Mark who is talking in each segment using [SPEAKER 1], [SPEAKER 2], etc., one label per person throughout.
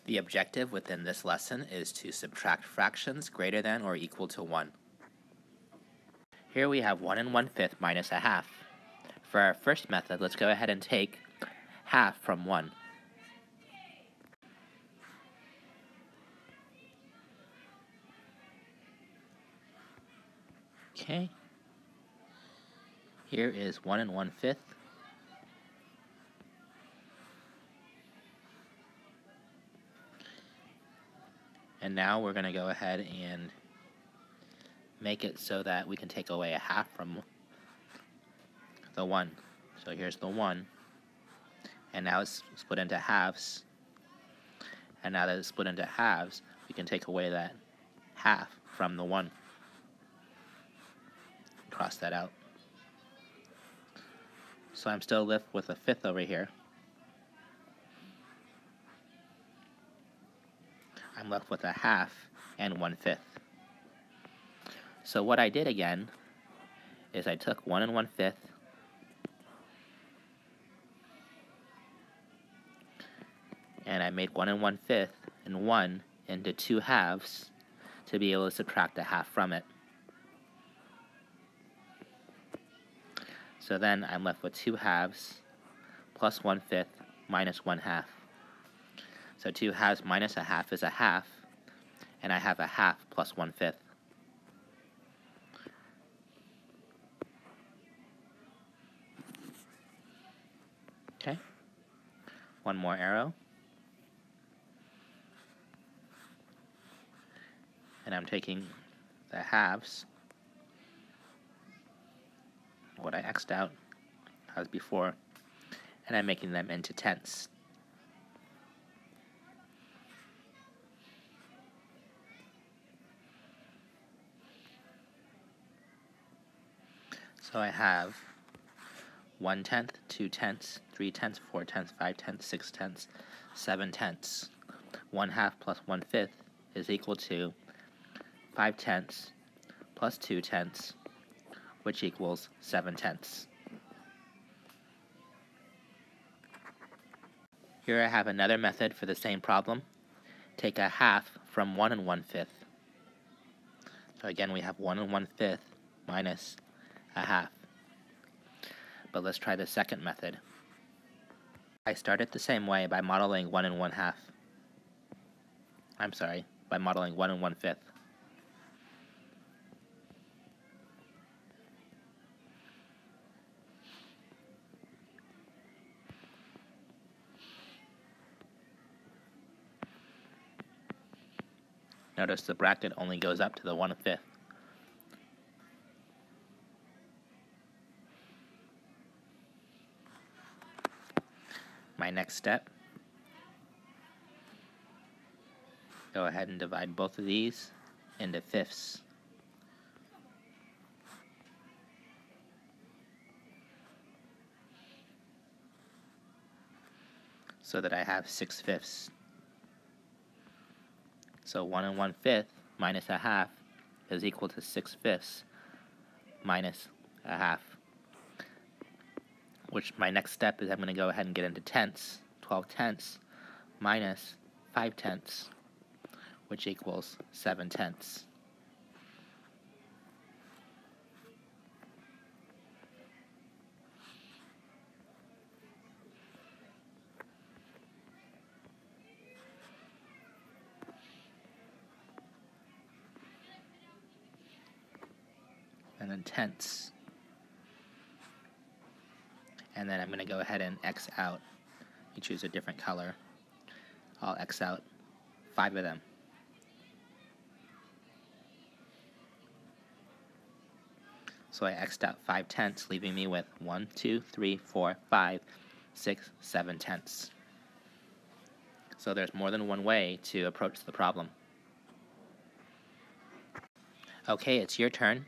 [SPEAKER 1] The objective within this lesson is to subtract fractions greater than or equal to 1. Here we have 1 1/5 minus a half. For our first method, let's go ahead and take half from 1. Okay. Here is 1 1/5. And now we're going to go ahead and make it so that we can take away a half from the 1. So here's the 1. And now it's split into halves. And now that it's split into halves, we can take away that half from the 1. Cross that out. So I'm still left with a fifth over here. I'm left with a half and 1/5. So what I did again is I took 1 1/5 and I made 1 1/5 and 1 into 2 halves to be able to subtract a half from it. So then I'm left with 2 halves plus 1/5 minus 1/2. So 2 halves minus a half is a half, and I have a half plus 1/5. Okay, one more arrow. And I'm taking the halves, what I x'd out as before, and I'm making them into tenths. So I have 1/10, 2/10, 3/10, 4/10, 5/10, 6/10, 7/10. 1/2 plus 1/5 is equal to 5/10 plus 2/10, which equals 7/10. Here I have another method for the same problem. Take a half from 1 1/5. So again, we have 1 1/5 minus a half. But let's try the second method. I start it the same way by modeling 1 1/2. I'm sorry, by modeling 1 1/5. Notice the bracket only goes up to the 1/5. My next step, go ahead and divide both of these into fifths. So that I have 6/5. So 1 1/5 minus a half is equal to 6/5 minus a half. Which my next step is I'm going to go ahead and get into tenths. 12/10 minus 5/10, which equals 7/10. And then tenths. And then I'm going to go ahead and X out. You choose a different color. I'll X out 5 of them. So I X'd out 5/10, leaving me with 1, 2, 3, 4, 5, 6, 7/10. So there's more than one way to approach the problem. Okay, it's your turn.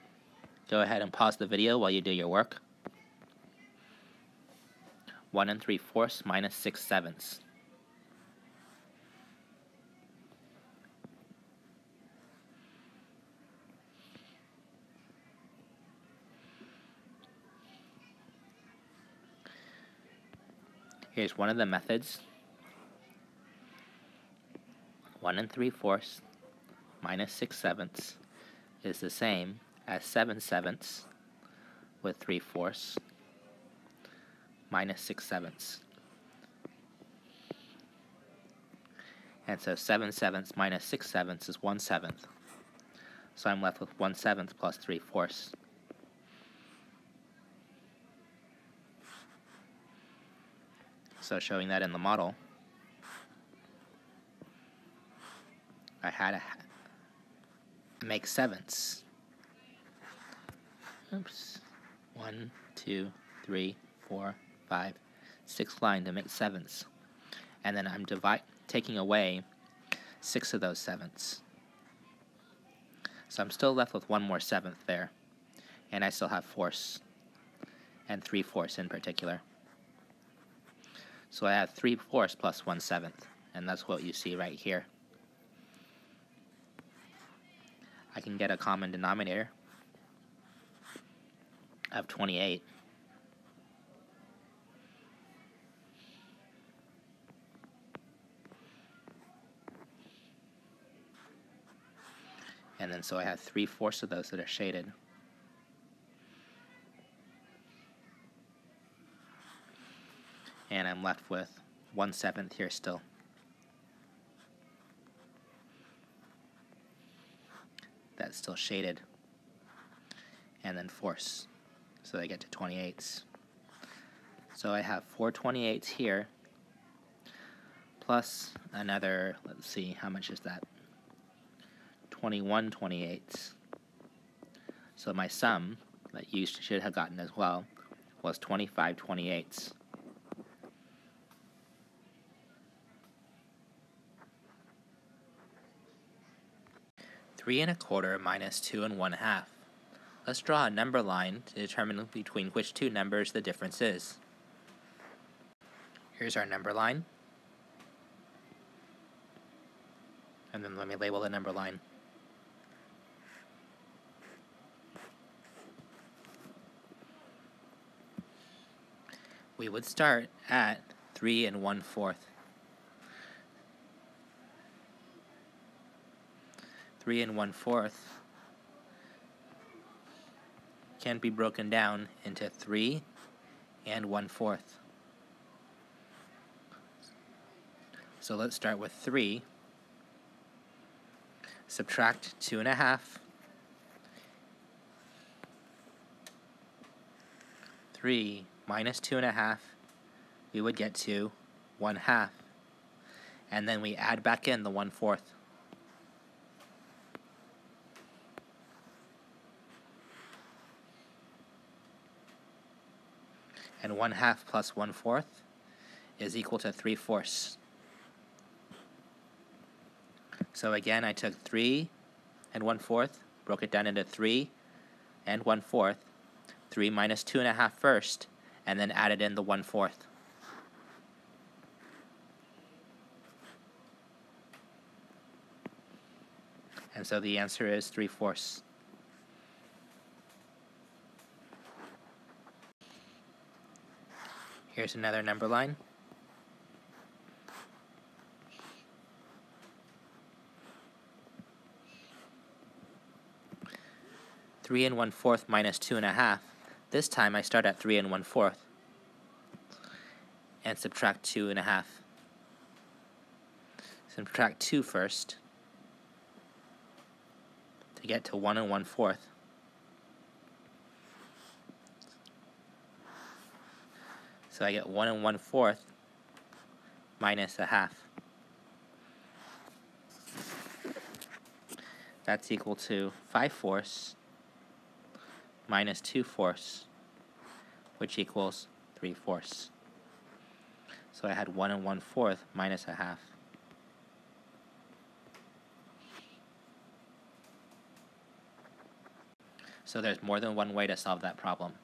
[SPEAKER 1] Go ahead and pause the video while you do your work. 1 3/4 minus 6/7. Here's one of the methods. 1 3/4 minus 6/7 is the same as 7/7 with 3/4 minus 6/7. And so 7/7 minus 6/7 is 1/7. So I'm left with 1/7 plus 3/4. So showing that in the model, I had to make sevenths. Oops. 1, 2, 3, 4, 5, 6 lines to make sevenths. And then I'm taking away 6 of those sevenths. So I'm still left with one more seventh there. And I still have fourths, and 3/4 in particular. So I have 3/4 plus 1/7, and that's what you see right here. I can get a common denominator of 28. And then so I have 3/4 of those that are shaded. And I'm left with 1/7 here still. That's still shaded. And then fourths. So I get to 28ths. So I have 4 28ths here, plus another, let's see, how much is that? 21 28ths. So my sum, that you should have gotten as well, was 25 28ths. Three and a quarter minus 2 1/2. Let's draw a number line to determine between which two numbers the difference is. Here's our number line. And then let me label the number line. We would start at 3 1/4. 3 1/4 can be broken down into 3 1/4. So let's start with 3. Subtract 2 1/2. 3 minus 2 1/2, we would get to 1/2. And then we add back in the 1/4. And 1/2 plus 1/4 is equal to 3/4. So again, I took 3 1/4, broke it down into 3 1/4, 3 minus 2 1/2 first, and then added in the 1/4. And so the answer is 3/4. Here's another number line. Three 1/4 minus 2 1/2. This time I start at 3 1/4 and subtract 2 1/2. Subtract 2 first to get to 1 1/4. So I get 1 1/4 minus 1/2. That's equal to 5/4 minus 2/4, which equals 3/4. So I had 1 1/4 minus 1/2. So there's more than one way to solve that problem.